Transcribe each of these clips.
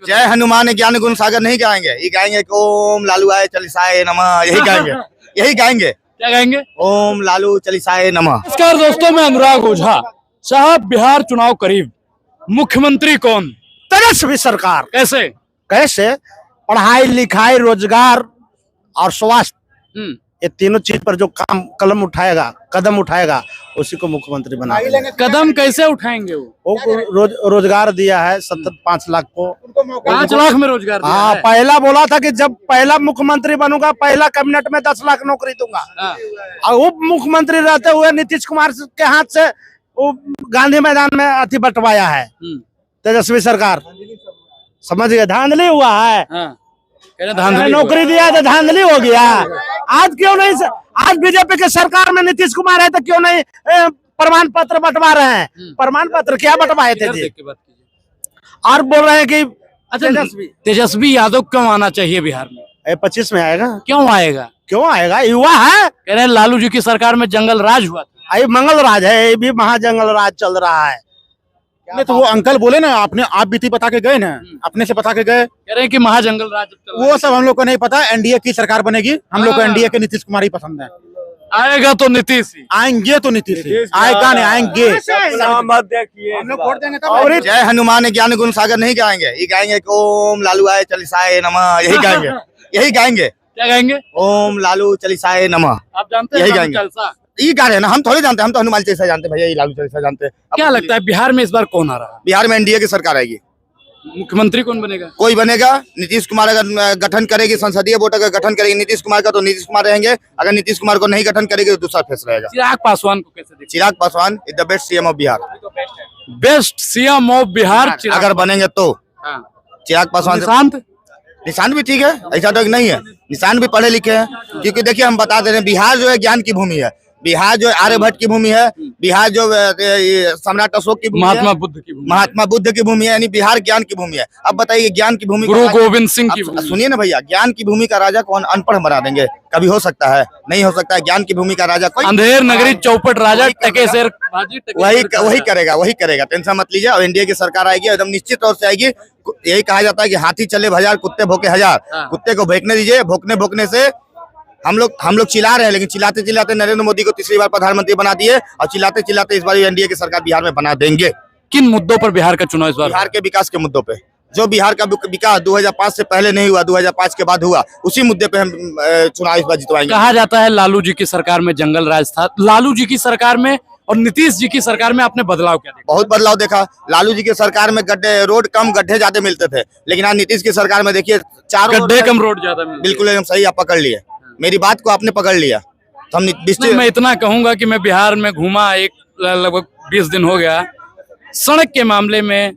जय हनुमान ज्ञान गुण सागर नहीं गाएंगे, ये गाएंगे कि ओम लालू आए चालीसाए नमः, यही गाएंगे, यही गाएंगे। क्या गाएंगे? ओम लालू चालीसाए नमः। नमस्कार दोस्तों, मैं अनुराग ओझा। साहब, बिहार चुनाव करीब, मुख्यमंत्री कौन? तेजस्वी सरकार। कैसे? कैसे? पढ़ाई लिखाई रोजगार और स्वास्थ्य, ये तीनों चीज पर जो कदम उठाएगा उसी को मुख्यमंत्री बनाएगा। कदम कैसे उठाएंगे वो? रोजगार दिया है 5 लाख को। 5 लाख में रोजगार दिया हाँ, है। पहला बोला था कि जब पहला मुख्यमंत्री बनूंगा पहला कैबिनेट में 10 लाख नौकरी दूंगा। हाँ। और उप मुख्यमंत्री रहते हुए नीतीश कुमार के हाथ से वो गांधी मैदान में अति बंटवाया है तेजस्वी सरकार। समझ गए? धांधली हुआ है। हाँ। धांधली नौकरी दिया तो धांधली हो गया। आज क्यों नहीं? आज बीजेपी के सरकार में नीतीश कुमार है तो क्यों नहीं प्रमाण पत्र बंटवा रहे हैं? प्रमाण पत्र क्या बंटवाए थे जी? और बोल रहे हैं कि अच्छा, तेजस्वी यादव क्यों आना चाहिए बिहार में? 25 में आएगा। क्यों आएगा? क्यों आएगा? युवा है। कह रहे हैं लालू जी की सरकार में जंगल राज हुआ था। ये मंगल राज है, ये भी महाजंगल राज चल रहा है। नहीं तो वो अंकल बोले ना, आपने आप बीती बता के गए ना, अपने से बता के गए। कह रहे हैं कि महाजंगल राज वो सब हम लोग को नहीं पता। एनडीए की सरकार बनेगी, हम लोग को एनडीए के नीतीश कुमार ही पसंद है। आएगा तो नीतीश ही आएंगे, तो नीतीश ही आएगा, नहीं आएंगे। हम लोग वोट देंगे तब। जय हनुमान ज्ञान गुण सागर नहीं गाएंगे, ये गाएंगे कि ओम लालू आए चालीसाए नमः, यही गाएंगे, यही गाएंगे। क्या गाएंगे? ओम लालू चालीसाए नमः। आप जानते हैं यही गाएंगे। ये गा रहे हैं ना, हम थोड़ी जानते हैं, हम तो हनुमान चालीसा जानते हैं भैया, ये लालू चालीसा जानते हैं। क्या लगता है बिहार में इस बार कौन आ रहा है? बिहार में एनडीए की सरकार आएगी। मुख्यमंत्री कौन बनेगा? कोई बनेगा। नीतीश कुमार अगर गठन करेगी, संसदीय बोर्ड अगर गठन करेगी नीतीश कुमार का, तो नीतीश कुमार रहेंगे। अगर नीतीश कुमार को नहीं गठन करेगी तो दूसरा फेस रहेगा। चिराग पासवान को कैसे देखते? Chirag Paswan is the best CM of Bihar. Best CM of Bihar अगर बनेंगे तो चिराग पासवान। निशांत भी ठीक है, ऐसा तो नहीं है। निशांत भी पढ़े लिखे हैं, क्योंकि देखिए हम बता दे रहे हैं, बिहार जो है ज्ञान की भूमि है। बिहार जो आर्यभट्ट की भूमि है, बिहार जो सम्राट अशोक की भूमि है, महात्मा बुद्ध की भूमि है, यानी बिहार ज्ञान की भूमि है। अब बताइए, ज्ञान की भूमि, गुरु गोविंद सिंह की भूमि। सुनिए ना भैया, ज्ञान की भूमि का राजा कौन अनपढ़ बना देंगे? कभी हो सकता है? नहीं हो सकता है। ज्ञान की भूमि का राजा कोई अंधेर नगरी चौपट राजा टकेसर वही करेगा। टेंशन मत लीजिए। और एनडीए की सरकार आएगी, एकदम निश्चित तौर से आएगी। यही कहा जाता है कि हाथी चले बाजार, कुत्ते भौंके हजार। कुत्ते को भौंकने दीजिए, भौंकने से हम लोग चिल्ला रहे हैं, लेकिन चिल्लाते चिल्लाते नरेंद्र मोदी को तीसरी बार प्रधानमंत्री बना दिए, और चिल्लाते चिल्लाते इस बार एनडीए की सरकार बिहार में बना देंगे। किन मुद्दों पर बिहार का चुनाव इस बार? बिहार के विकास के मुद्दों पे। जो बिहार का विकास 2005 से पहले नहीं हुआ, 2005 के बाद हुआ, उसी मुद्दे पे हम चुनाव इस बार जितवाएंगे। कहा जाता है लालू जी की सरकार में जंगल राज था। लालू जी की सरकार में और नीतीश जी की सरकार में आपने बदलाव क्या देखा? बहुत बदलाव देखा। लालू जी की सरकार में रोड कम, गड्ढे ज्यादा मिलते थे, लेकिन आज नीतीश की सरकार में देखिए, 4 गड्ढे कम, रोड ज्यादा मिलते। बिल्कुल एकदम सही, आप पकड़ लिए मेरी बात को, आपने पकड़ लिया। तो हम मैं इतना कहूंगा कि मैं बिहार में घूमा, एक लगभग 20 दिन हो गया। सड़क के मामले में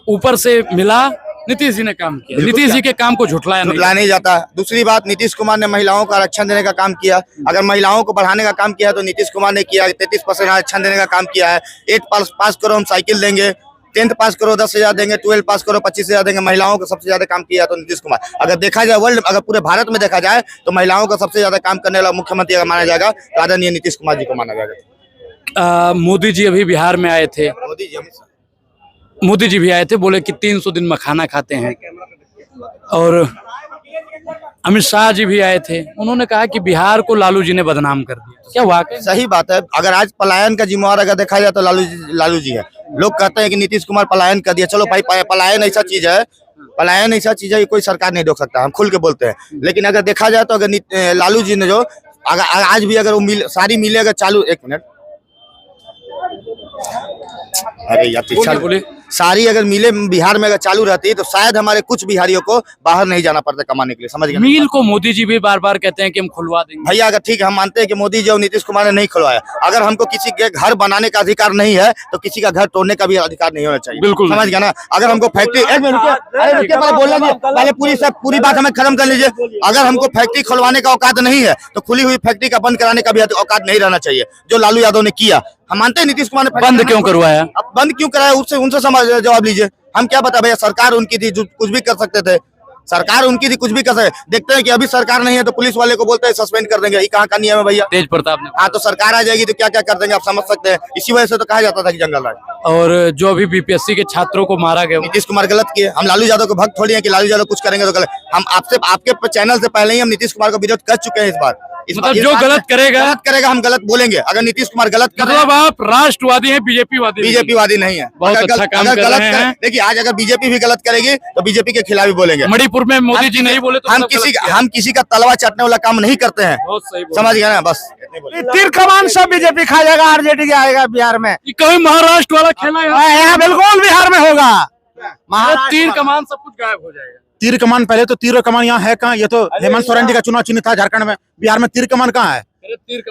ऊपर से मिला, नीतीश जी ने काम किया। नीतीश जी के काम को झुठलाया नहीं जाता। दूसरी बात, नीतीश कुमार ने महिलाओं का आरक्षण देने का काम किया। अगर महिलाओं को बढ़ाने का काम किया है तो नीतीश कुमार ने किया। 33% आरक्षण देने का काम किया है। 8 पास करो हम साइकिल देंगे, 10th पास करो 10,000 देंगे, 12 पास करो 25,000 देंगे। महिलाओं को सबसे ज्यादा काम किया तो नीतीश कुमार। अगर देखा जाए वर्ल्ड, अगर पूरे भारत में देखा जाए तो महिलाओं का सबसे ज्यादा काम करने वाला मुख्यमंत्री अगर माना जाएगा तो आदरणीय नीतीश कुमार जी को माना जाएगा। मोदी जी अभी बिहार में आए थे। मोदी जी भी आए थे, बोले कि 300 दिन मखाना खाते हैं। और अमित शाह जी भी आए थे, उन्होंने कहा कि बिहार को लालू जी ने बदनाम कर दिया। क्या वाकई सही बात है? अगर आज पलायन का जिम्मेवार अगर देखा जाए तो लालू जी है। लोग कहते हैं कि नीतीश कुमार पलायन कर दिया। चलो भाई, पलायन ऐसा चीज है, कोई सरकार नहीं रोक सकता, हम खुल के बोलते हैं। लेकिन अगर देखा जाए तो अगर लालू जी ने जो अगर आज भी अगर वो सारी मिले अगर चालू, 1 मिनट, अरे यार बोले, सारी अगर मिले बिहार में अगर चालू रहती तो शायद हमारे कुछ बिहारियों को बाहर नहीं जाना पड़ता कमाने के लिए। समझ गए? मिल को मोदी जी भी बार बार कहते हैं कि हम खुलवा देंगे। भैया अगर ठीक है, हम मानते हैं कि मोदी जी और नीतीश कुमार ने नहीं खुलवाया। अगर हमको किसी के घर बनाने का अधिकार नहीं है तो किसी का घर तोड़ने का भी अधिकार नहीं होना चाहिए। बिल्कुल, समझ गया ना? अगर हमको फैक्ट्री, एक मिनट पहले पूरी बात हमें खत्म कर लीजिए। अगर हमको फैक्ट्री खुलवाने का औकात नहीं है तो खुली हुई फैक्ट्री का बंद कराने का भी औकात नहीं रहना चाहिए, जो लालू यादव ने किया। हम मानते हैं नीतीश कुमार ने बंद क्यों करवाया, बंद क्यों कराया, उससे उनसे जवाब लीजिए। हम क्या बता भैया, सरकार उनकी थी, जो कुछ भी कर सकते थे। सरकार उनकी थी, कुछ भी कर सकते। देखते हैं कि अभी सरकार नहीं है तो पुलिस वाले को बोलते हैं सस्पेंड कर देंगे। ये कहाँ का नियम है भैया? तेज प्रताप ने। हाँ, तो सरकार आ जाएगी तो क्या क्या कर देंगे आप समझ सकते हैं। इसी वजह से तो कहा जाता था कि जंगल राज। और जो अभी बीपीएससी के छात्रों को मारा गया, नीतीश कुमार गलत किए। हम लालू यादव के भक्त थोड़ी है कि लालू यादव कुछ करेंगे तो गलत। हम आपसे आपके चैनल से पहले ही हम नीतीश कुमार को विरोध कर चुके हैं। मतलब जो गलत करेगा हम गलत बोलेंगे। अगर नीतीश कुमार गलत कर रहे हैं, मतलब आप राष्ट्रवादी हैं, बीजेपी वादी नहीं है। बहुत अच्छा काम कर रहे हैं। देखिए आज अगर बीजेपी भी गलत करेगी तो बीजेपी के खिलाफ भी बोलेंगे। मणिपुर में मोदी जी नहीं बोले तो हम किसी का तलवा चाटने वाला काम नहीं करते हैं। बहुत सही बोला। समझ गए ना? बस तीर कमान सब बीजेपी खा जाएगा, आरजेडी के आएगा बिहार में। कभी महाराष्ट्र वाला खेला है यहाँ बिल्कुल बिहार में होगा। तीर कमान सब कुछ गायब हो जाएगा। तीर कमान पहले तो तीर और कमान यहाँ है कहाँ? ये तो हेमंत सोरेन जी का चुनाव चिन्ह था झारखंड में। बिहार में तीर कमान कहाँ है?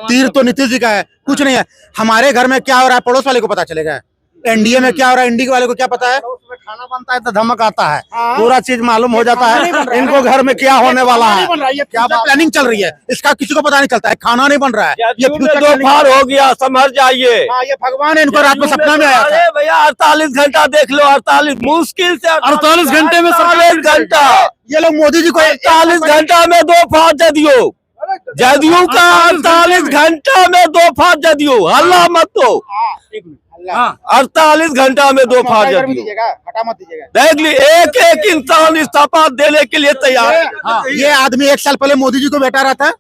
तीर तो नीतीश जी का है, कुछ नहीं है। हमारे घर में क्या हो रहा है पड़ोस वाले को पता चलेगा। एनडीए में क्या हो रहा है एनडीए वाले को क्या पता है? खाना बनता है तो धमक आता है, पूरा चीज मालूम हो जाता है इनको घर में क्या होने वाला है, क्या प्लानिंग चल रही है इसका किसी को पता नहीं चलता है। खाना नहीं बन रहा है, ये दोपहर हो गया, समझ जाइए। ये भगवान है, इनको रात में सपना में आया था। अरे भैया 48 घंटा देख लो, 48 मुश्किल से 48 घंटे में 48 घंटा। ये लोग मोदी जी को 48 घंटा में 2 फाड़ जदयू का 48 घंटा में 2 फाड़ जदयू। हल्ला मत दो। 48 घंटा में 2 फाड़ जदयू। देख ली, एक एक इंसान इस्तीफा देने के लिए तैयार है। ये आदमी 1 साल पहले मोदी जी को बैठा रहा था,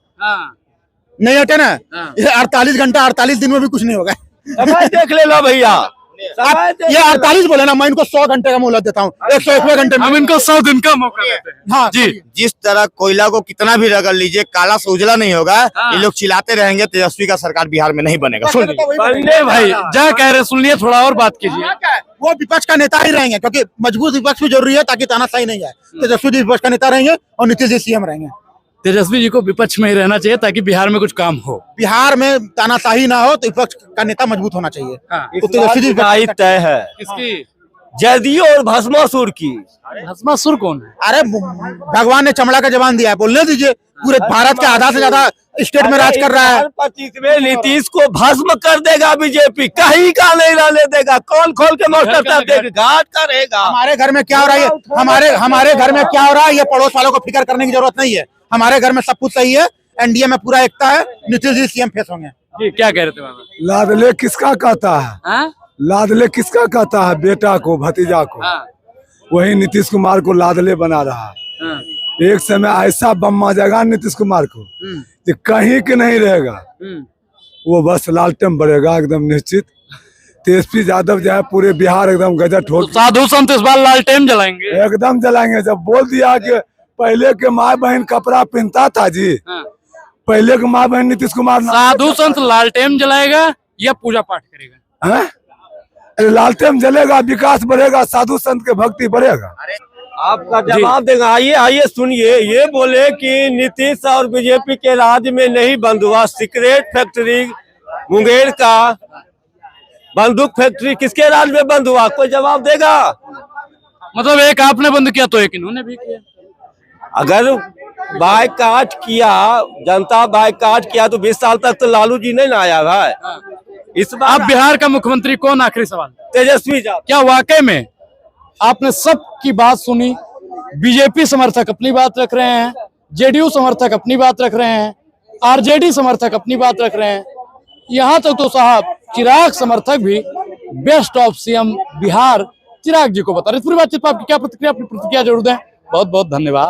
नहीं हटे ना। ये 48 घंटा 48 दिन में भी कुछ नहीं होगा। समय देख लेना भैया। ये 48 बोले ना, मैं इनको 100 घंटे का मोहलत देता हूँ। 101वें घंटे में हम इनको 100 दिन का मौका देते हैं। हाँ जी, जिस तरह कोयला को कितना भी रगड़ लीजिए, काला से उजला नहीं होगा। ये लोग चिल्लाते रहेंगे, तेजस्वी का सरकार बिहार में नहीं बनेगा। सुन अरे भाई जा कह रहे, सुन लिए, थोड़ा और बात कीजिए। वो विपक्ष का नेता ही रहेंगे, क्योंकि मजबूत विपक्ष भी जरूरी है ताकि तानाशाही नहीं जाए। तेजस्वी जी विपक्ष का नेता रहेंगे और नीतीश जी सीएम रहेंगे। तेजस्वी जी को विपक्ष में ही रहना चाहिए ताकि बिहार में कुछ काम हो। बिहार में तानाशाही ना हो तो विपक्ष का नेता मजबूत होना चाहिए। तो तेजस्वी जी विपक्ष तय है किसकी? जदयू और भस्मासुर की। भस्मासुर कौन है? अरे भगवान ने चमड़ा का जबान दिया है, बोलने दीजिए। पूरे भारत के आधा से ज्यादा स्टेट में राज कर रहा है। 25वें नीतीश को भस्म कर देगा बीजेपी, कहीं का नहीं रहने देगा। कौन खोल के मोस्टर घाट करेगा। हमारे घर में क्या हो रहा है? हमारे घर में क्या हो रहा है ये पड़ोस वालों को फिक्र करने की जरूरत नहीं है। हमारे घर में सब कुछ सही है, एनडीए में पूरा एकता है, नीतीश जी सीएम फेस होंगे। जी क्या कह रहे थे बाबा? लादले किसका कहता है? लादले किसका कहता है? बेटा को, भतीजा को। वही नीतीश कुमार को लादले बना रहा है। एक समय ऐसा बम आ जाएगा नीतीश कुमार को कि कहीं के नहीं रहेगा। वो बस लालटेन बढ़ेगा एकदम निश्चित। तेजस्वी यादव जो है पूरे बिहार एकदम गजट हो। साधु संत इस बार लालटेन जलाएंगे? एकदम जलाएंगे। जब बोल दिया कि पहले के माँ बहन कपड़ा पहनता था जी, पहले के माँ बहन नीतीश कुमार। साधु संत लालटेन जलाएगा या पूजा पाठ करेगा? अरे लालटेन जलेगा, विकास बढ़ेगा, साधु संत के भक्ति बढ़ेगा। आपका जवाब देगा। आइए सुनिए। ये बोले कि नीतीश और बीजेपी के राज्य में नहीं बंद हुआ सिगरेट फैक्ट्री, मुंगेर का बंदूक फैक्ट्री किसके राज्य में बंद हुआ? कोई जवाब देगा? मतलब एक आपने बंद किया तो एक इन्होंने भी किया। अगर बायकाट किया, जनता बायकाट किया तो 20 साल तक तो लालू जी नहीं ना आया भाई। इस बार अब बिहार का मुख्यमंत्री कौन? आखिरी सवाल। तेजस्वी यादव। क्या वाकई में आपने सबकी बात सुनी? बीजेपी समर्थक अपनी बात रख रहे हैं, जेडीयू समर्थक अपनी बात रख रहे हैं, आरजेडी समर्थक अपनी बात रख रहे हैं, यहाँ तक तो साहब चिराग समर्थक भी बेस्ट ऑफ सीएम बिहार चिराग जी को बता रहे। पूरी बातचीत पर आपकी क्या प्रतिक्रिया? अपनी प्रतिक्रिया जरूर दें। बहुत बहुत धन्यवाद।